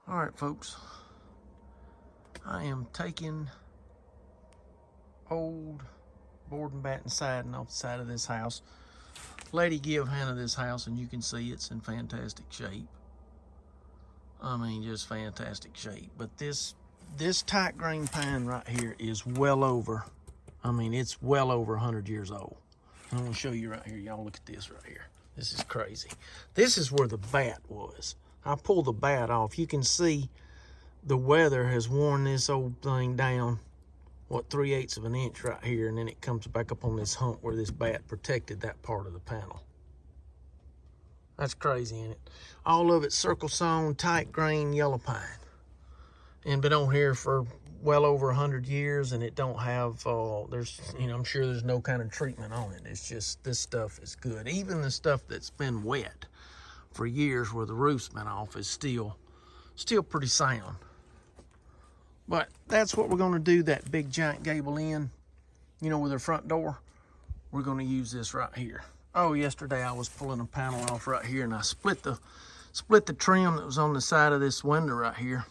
All right, folks. I am taking old board and batten siding off the side of this house. Lady give Hannah this house, and you can see it's in fantastic shape. I mean, just fantastic shape. But this tight grain pine right here is well over, it's well over 100 years old. I'm gonna show you right here. Y'all look at this right here. This is crazy. This is where the bat was. I pulled the bat off. You can see the weather has worn this old thing down, what, 3/8 of an inch right here, and then it comes back up on this hump where this bat protected that part of the panel. That's crazy, ain't it? All of it circle sawn, tight grain yellow pine. And been on here for well over 100 years, and it don't have, I'm sure there's no kind of treatment on it. It's just, this stuff is good. Even the stuff that's been wet for years where the roof's been off is still pretty sound. But that's what we're gonna do, that big giant gable end, with the front door. We're gonna use this right here. Oh, yesterday I was pulling a panel off right here, and I split the trim that was on the side of this window right here.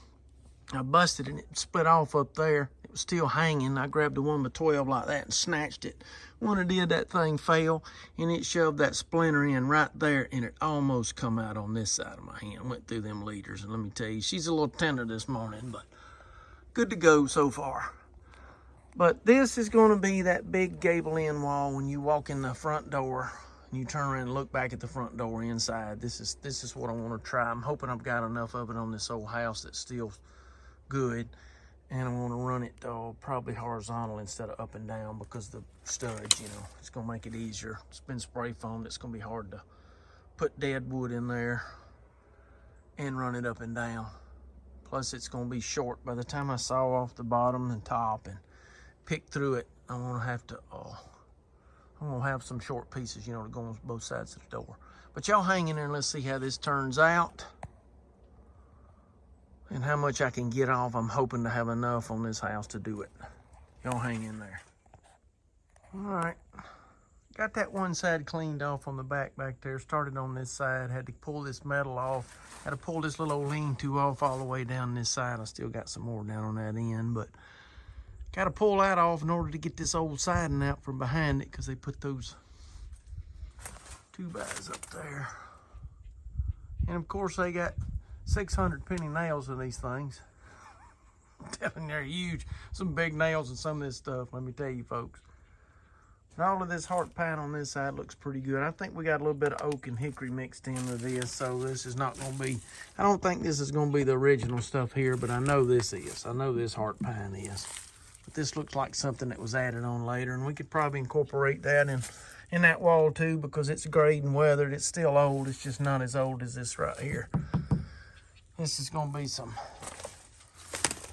I busted it, and it split off up there. It was still hanging. I grabbed the 1x12 like that and snatched it. When I did, that thing fell, and it shoved that splinter in right there, and it almost come out on this side of my hand. Went through them leaders, and let me tell you, she's a little tender this morning, but good to go so far. But this is going to be that big gable end wall when you walk in the front door and you turn around and look back at the front door inside. This is what I want to try. I'm hoping I've got enough of it on this old house that's still good, and I want to run it probably horizontal instead of up and down, because the studs, it's going to make it easier. It's been spray foamed. It's going to be hard to put dead wood in there and run it up and down. Plus, it's going to be short. By the time I saw off the bottom and top and pick through it, I'm going to have to, I'm going to have some short pieces, to go on both sides of the door. But y'all hang in there and let's see how this turns out and how much I can get off. I'm hoping to have enough on this house to do it. Y'all hang in there. All right. Got that one side cleaned off on the back there. Started on this side. Had to pull this metal off. Had to pull this little old lean-to off all the way down this side. I still got some more down on that end, but got to pull that off in order to get this old siding out from behind it, because they put those 2x up there. And of course they got 600 penny nails in these things. I'm telling you, they're huge. Some big nails in some of this stuff, let me tell you, folks. And all of this heart pine on this side looks pretty good. I think we got a little bit of oak and hickory mixed into this, so this is not going to be, I don't think this is going to be the original stuff here, but I know this is. I know this heart pine is. But this looks like something that was added on later, and we could probably incorporate that in that wall too, because it's grayed and weathered. It's still old. It's just not as old as this right here. This is going to be some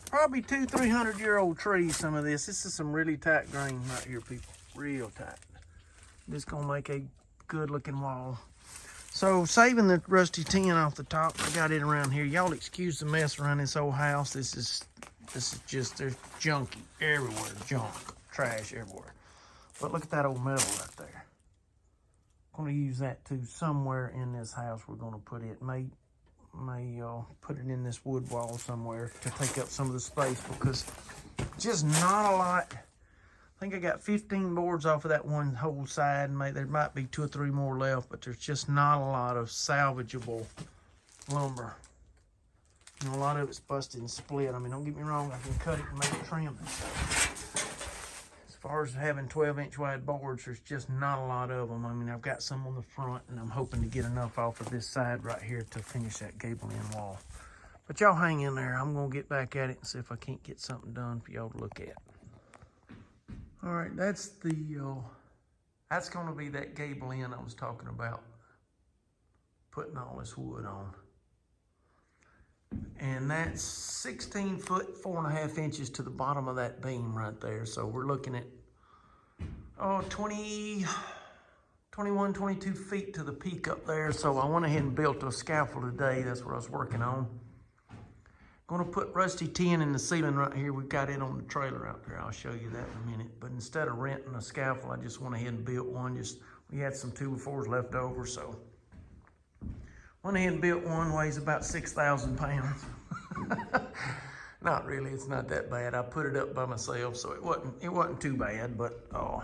probably 200-300-year-old trees, some of this. This is some really tight grain right here, people. Real tight. This is going to make a good looking wall. So, saving the rusty tin off the top, I got it around here. Y'all excuse the mess around this old house. This is just, there's junky everywhere. Junk, trash everywhere. But look at that old metal right there. I'm going to use that too somewhere in this house. We're going to put it. May put it in this wood wall somewhere to take up some of the space, because just not a lot. I think I got 15 boards off of that one whole side. There might be 2 or 3 more left, but there's just not a lot of salvageable lumber. A lot of it's busted and split. Don't get me wrong, I can cut it and make it trim and stuff. As far as having 12-inch wide boards, there's just not a lot of them. I've got some on the front, and I'm hoping to get enough off of this side right here to finish that gable end wall. But y'all hang in there. I'm gonna get back at it and see if I can't get something done for y'all to look at. All right, that's gonna be that gable end I was talking about, putting all this wood on. And that's 16 foot, 4.5 inches to the bottom of that beam right there. So we're looking at, 21, 22 feet to the peak up there. So I went ahead and built a scaffold today. That's what I was working on. Gonna put rusty tin in the ceiling right here. We've got it on the trailer out there. I'll show you that in a minute. But instead of renting a scaffold, I just went ahead and built one. We had some 2x4s left over, so went ahead and built one. Weighs about 6,000 pounds. Not really, it's not that bad. I put it up by myself, so it wasn't too bad, but oh,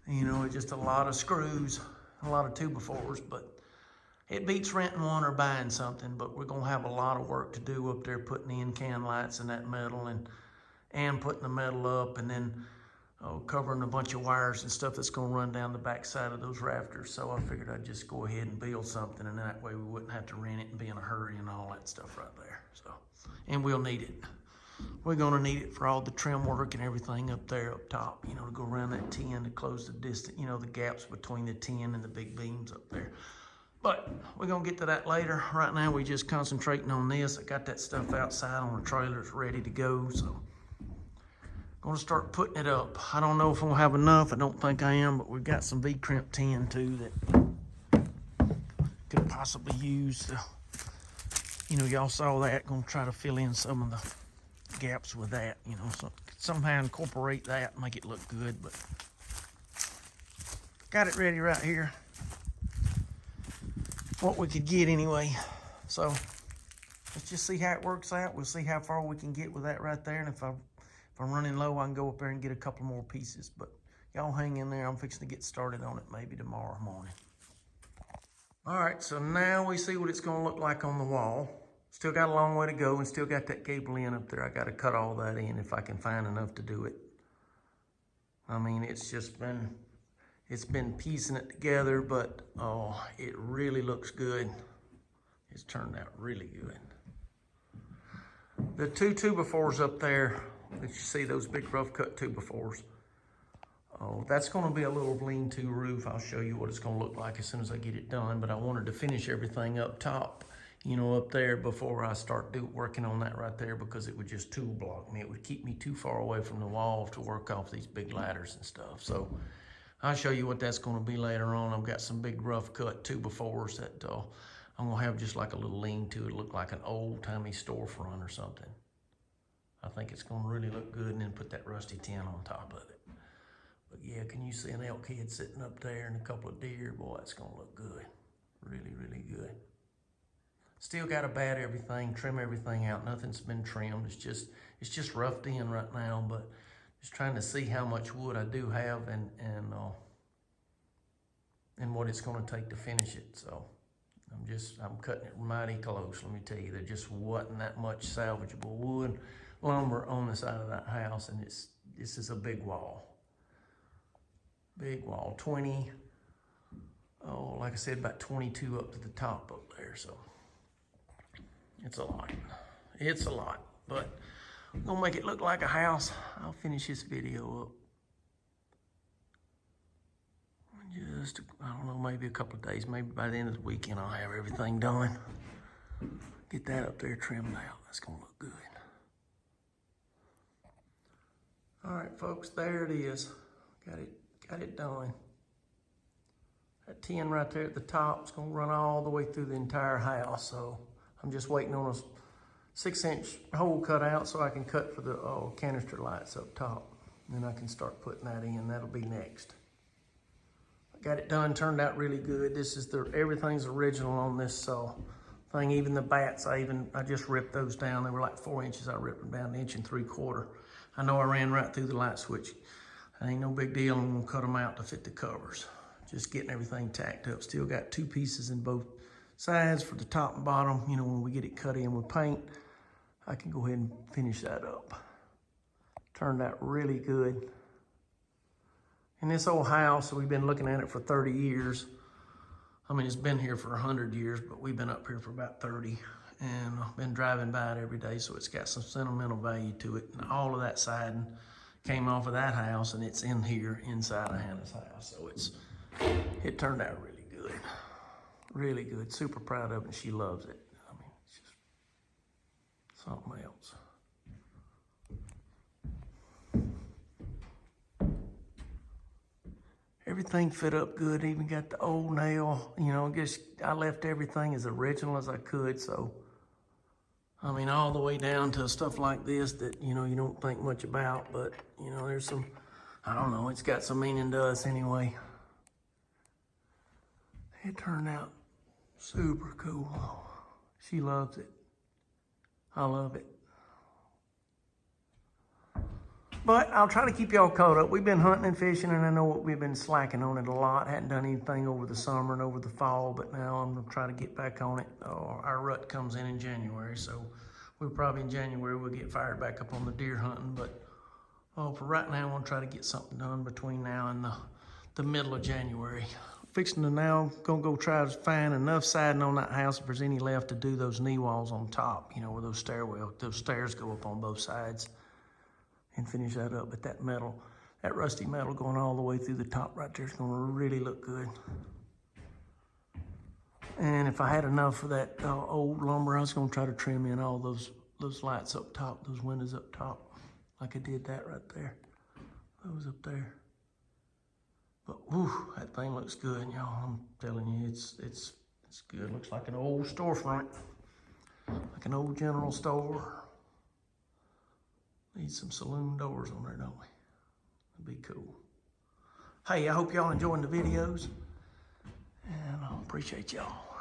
you know, it's just a lot of screws, a lot of 2x4s, but it beats renting one or buying something. But we're gonna have a lot of work to do up there, putting in can lights and that metal, and putting the metal up, and then covering a bunch of wires and stuff that's gonna run down the back side of those rafters. So I figured I'd just go ahead and build something, and that way we wouldn't have to rent it and be in a hurry and all that stuff right there. So, and we'll need it. We're gonna need it for all the trim work and everything up there up top, you know, to go around that tin to close the distance, you know, the gaps between the tin and the big beams up there. But we're gonna get to that later. Right now we just concentrating on this. I got that stuff outside on the trailer, it's ready to go, so gonna start putting it up. I don't know if I'm gonna have enough. I don't think I am, but we've got some V-crimp tin too that could possibly use. You know, y'all saw that. Gonna try to fill in some of the gaps with that. You know, so somehow incorporate that and make it look good. But got it ready right here. What we could get anyway. So let's just see how it works out. We'll see how far we can get with that right there, and if I'm running low, I can go up there and get a couple more pieces. But y'all hang in there. I'm fixing to get started on it maybe tomorrow morning. All right, so now we see what it's gonna look like on the wall. Still got a long way to go, and still got that gable end up there. I gotta cut all that in if I can find enough to do it. I mean, it's been piecing it together, but oh, it really looks good. It's turned out really good. The two 2x4s up there, that you see, those big rough cut 2x4s. Oh, that's gonna be a little lean-to roof. I'll show you what it's gonna look like as soon as I get it done, but I wanted to finish everything up top, you know, up there before I start working on that right there, because it would just tool block me. It would keep me too far away from the wall to work off these big ladders and stuff. So I'll show you what that's gonna be later on. I've got some big rough cut 2x4s that I'm gonna have just like a little lean-to. It'll look like an old-timey storefront or something. I think it's gonna really look good, and then put that rusty tin on top of it. But yeah, can you see an elk head sitting up there and a couple of deer? Boy, that's gonna look good. Really, really good. Still gotta bat everything, trim everything out. Nothing's been trimmed. It's just roughed in right now, but just trying to see how much wood I do have and what it's gonna take to finish it. So I'm cutting it mighty close. Let me tell you, there just wasn't that much salvageable wood lumber on the side of that house, and this is a big wall. Big wall, 20, like I said, about 22 up to the top up there, so it's a lot. It's a lot, but I'm gonna make it look like a house. I'll finish this video up. Just, I don't know, maybe a couple of days, maybe by the end of the weekend I'll have everything done. Get that up there trimmed out. That's gonna look good. All right, folks, there it is. Got it done. That tin right there at the top is gonna run all the way through the entire house. So I'm just waiting on a 6-inch hole cut out so I can cut for the canister lights up top. And then I can start putting that in. That'll be next. I got it done, turned out really good. This is everything's original on this thing. Even the bats, I just ripped those down. They were like 4 inches. I ripped them down 1 3/4 inches. I know I ran right through the light switch. That ain't no big deal. I'm gonna cut them out to fit the covers. Just getting everything tacked up. Still got 2 pieces in both sides for the top and bottom. You know, when we get it cut in with paint, I can go ahead and finish that up. Turned out really good. And this old house, we've been looking at it for 30 years. I mean, it's been here for 100 years, but we've been up here for about 30. And I've been driving by it every day, so it's got some sentimental value to it. And all of that siding came off of that house, and it's in here inside of Hannah's house. So it turned out really good. Really good. Super proud of it, and she loves it. I mean, it's just something else. Everything fit up good, even got the old nail. You know, I left everything as original as I could, so I mean, all the way down to stuff like this that, you know, you don't think much about, but, you know, there's some, I don't know, it's got some meaning to us anyway. It turned out super cool. She loves it. I love it. But I'll try to keep y'all caught up. We've been hunting and fishing, and I know we've been slacking on it a lot. Hadn't done anything over the summer and over the fall, but now I'm gonna try to get back on it. Our rut comes in January, so we'll probably in January we'll get fired back up on the deer hunting. But for right now, I'm gonna try to get something done between now and the middle of January. Fixing to now, gonna go try to find enough siding on that house if there's any left to do those knee walls on top, you know, where those stairs go up on both sides, and finish that up. But that rusty metal going all the way through the top right there is gonna really look good. And if I had enough of that old lumber, I was gonna try to trim in all those lights up top, those windows up top, like I did that right there, those up there. But whew, that thing looks good, y'all. I'm telling you, it's good. Looks like an old storefront, like an old general store. Need some saloon doors on there, don't we? That'd be cool. Hey, I hope y'all enjoying the videos, and I appreciate y'all.